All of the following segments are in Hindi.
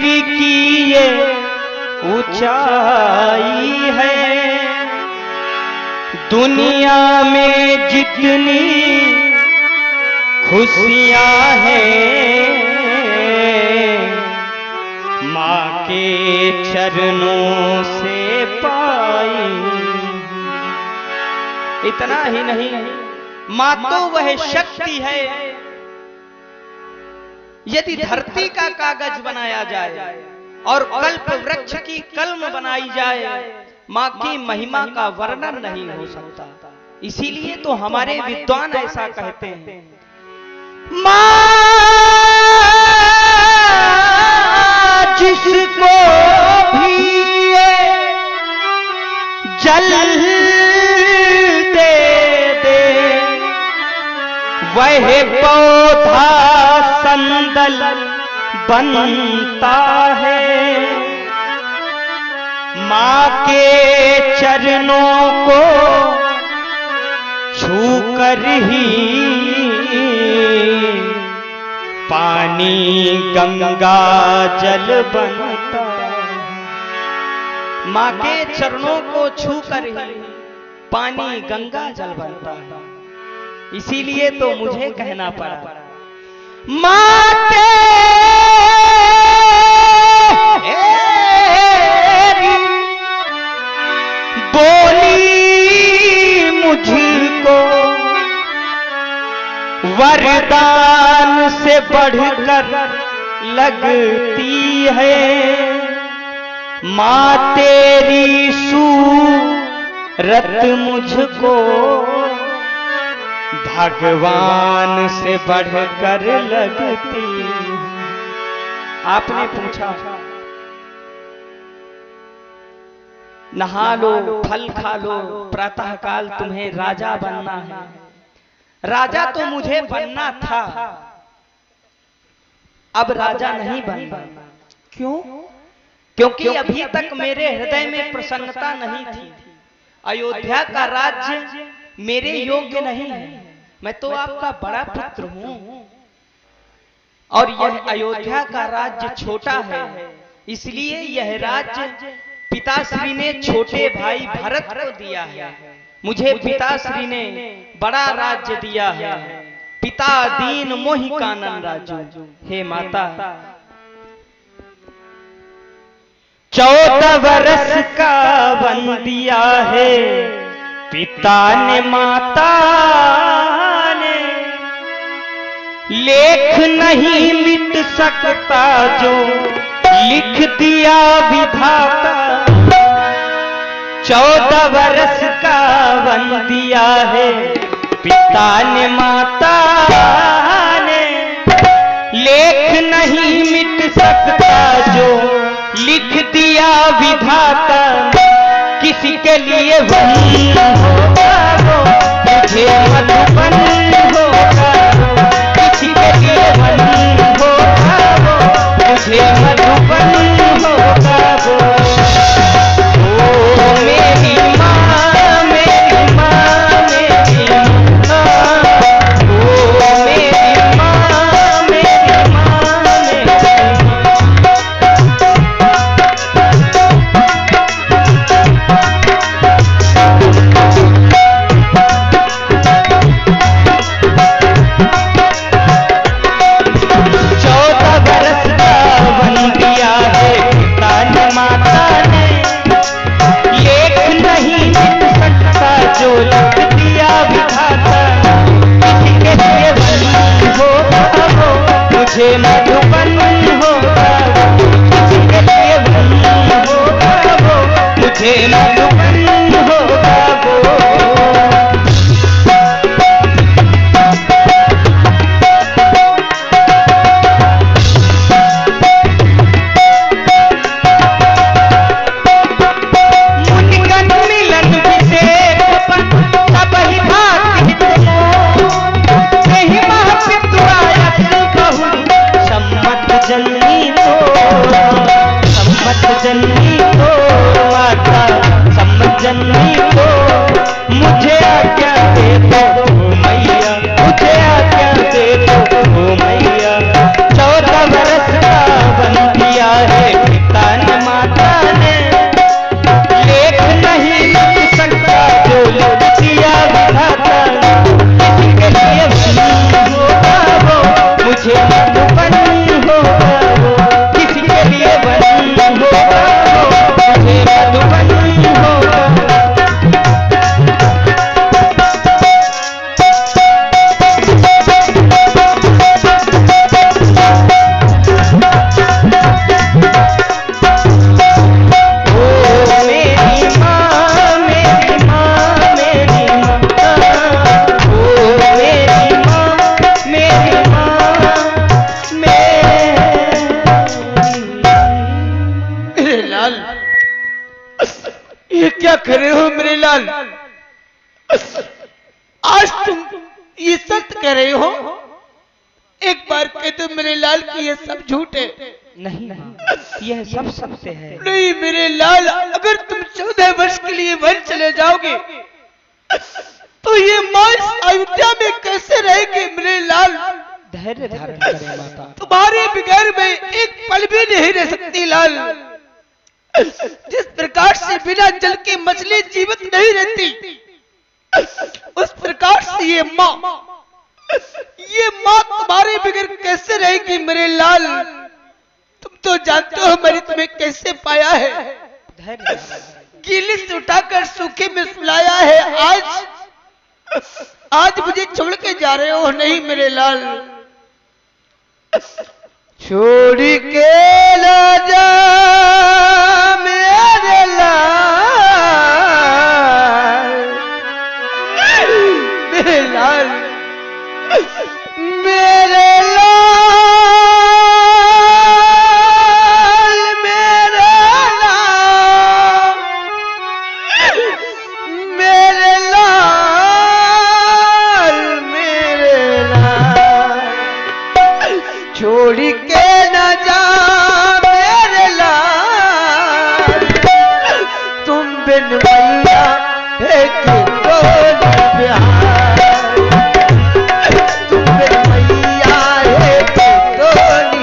पृथ्वी की ये ऊंचाई है। दुनिया में जितनी खुशियां हैं माँ के चरणों से पाई। इतना ही नहीं, माँ तो वह शक्ति है, यदि धरती का कागज बनाया जाए और कल्प वृक्ष की कलम बनाई जाए, माँ की महिमा का वर्णन नहीं हो सकता। इसीलिए तो हमारे विद्वान ऐसा कहते हैं, माँ जिसको भी जल दे वह पौधा संदल बनता है। माँ के चरणों को छूकर ही पानी गंगा जल बनता है। माँ के चरणों को छूकर ही पानी गंगा जल बनता है। इसीलिए तो मुझे कहना पड़ा, माँ बोली मुझको वरदान से बढ़कर लगती है। माँ तेरी सूरत मुझको भगवान से बढ़कर लगती। आपने पूछा, नहा लो, फल खा लो, प्रातः काल तुम्हें राजा बनना है। राजा तो मुझे बनना था, अब राजा नहीं बनना। क्यों? क्योंकि अभी तक मेरे हृदय में प्रसन्नता नहीं थी। अयोध्या का राज्य मेरे योग्य नहीं है। मैं तो आपका बड़ा पुत्र हूं और यह अयोध्या का राज्य छोटा है, इसलिए यह राज्य पिताश्री ने छोटे भाई भरत को दिया है। मुझे पिताश्री ने बड़ा राज्य दिया है। पिता दीन मोहि कानन राजू। हे माता, 14 वर्ष का वन दिया है पिता ने माता ने। लेख नहीं मिट सकता जो लिख दिया विधाता। 14 वर्ष का वन दिया है पिता ने माता ने। लेख नहीं मिट सकता जो लिख दिया विधाता। किसी के लिए वन होगा वो तुझे मधुबन होगा। किसी के लिए वन होगा वो तुझे मधुबन होगा वो। ओ मेरी माँ, मेरी माँ, मेरी माँ। ओ मेरी माँ, मेरी माँ, मेरी माँ। आज तुम ये सत्य कह रहे हो? एक बार कह दो मेरे लाल की ये सब झूठ है। नहीं यह सब सत्य है। नहीं मेरे लाल, अगर तुम 14 वर्ष के लिए वन चले जाओगे तो ये माँ इस अयोध्या में कैसे रहेगी मेरे लाल? धैर्य धारण करें माता। तुम्हारे बगैर मैं एक पल भी नहीं रह सकती लाल। जिस प्रकार से बिना जल के मछली जीवित नहीं रहती, उस प्रकार से ये माँ तुम्हारे बगैर कैसे रहेगी मेरे लाल? तुम तो जानते हो मैंने तुम्हें कैसे पाया है। गीले से उठाकर सूखे में सुलाया है। आज मुझे छोड़ के जा रहे हो? नहीं मेरे लाल, छोड़ के ना जा मेरे लाल, मेरे लाल, मेरे लाल, मेरे लाल, मेरे लाल, मेरे लाल, छोड़ के न जा मेरे लाल, तुम बिन मैया है कि डोली बिहार, तुम बिन मैया है कि डोली,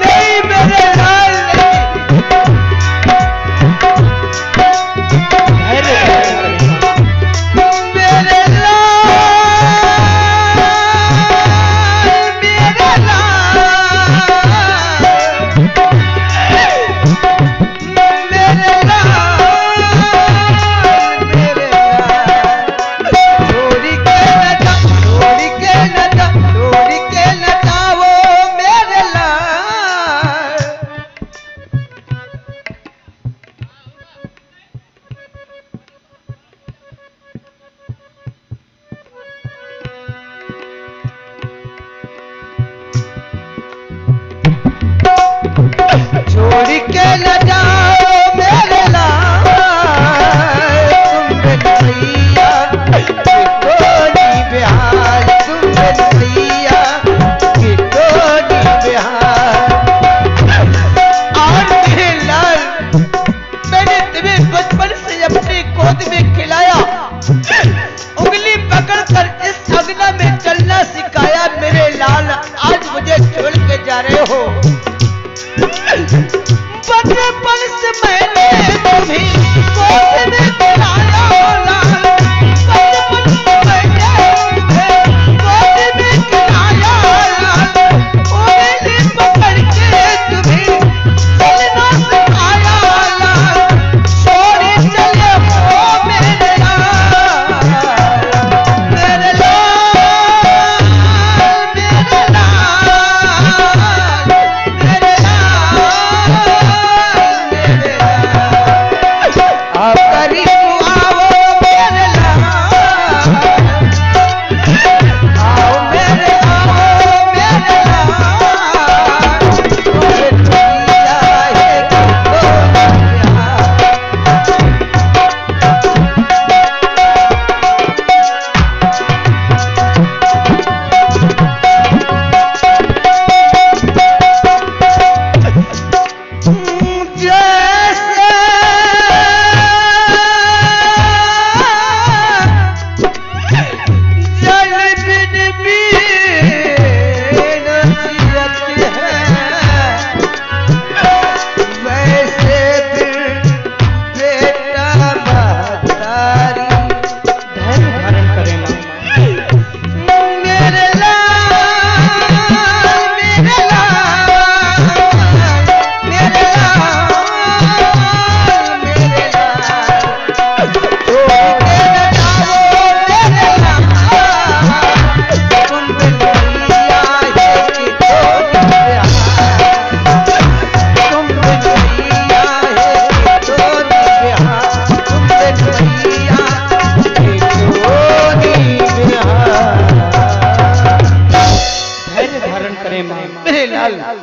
नहीं मेरे लाल, मेरे छोड़ के न जाओ मेरे लाल, तुम बिन मैया की डोली बिहार, तुम बिन मैया की डोली बिहार। आज मेरे लाल, मैंने तुम्हें बचपन से अपनी गोद में खिलाया, उंगली पकड़कर इस अग्नि में चलना सिखाया मेरे लाल। आज मुझे छोड़ के जा रहे हो। बचपन से मैंने तुम्हें गोद में खिलाया लाल, बचपन से मैंने तुम्हें गोद में खिलाया लाल, उंगली पकड़ के तुम्हें चलना सिखाया लाल, छोड़ चले हो मेरे लाल, मेरे लाल, मेरे लाल, मेरे आप करीब आओ मेरे लाल, आओ मेरे लाल, मुझे दुनिया है कि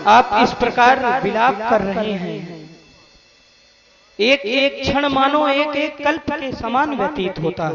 आप इस प्रकार विलाप कर रहे हैं। एक एक क्षण मानो एक एक कल्प के समान व्यतीत होता है।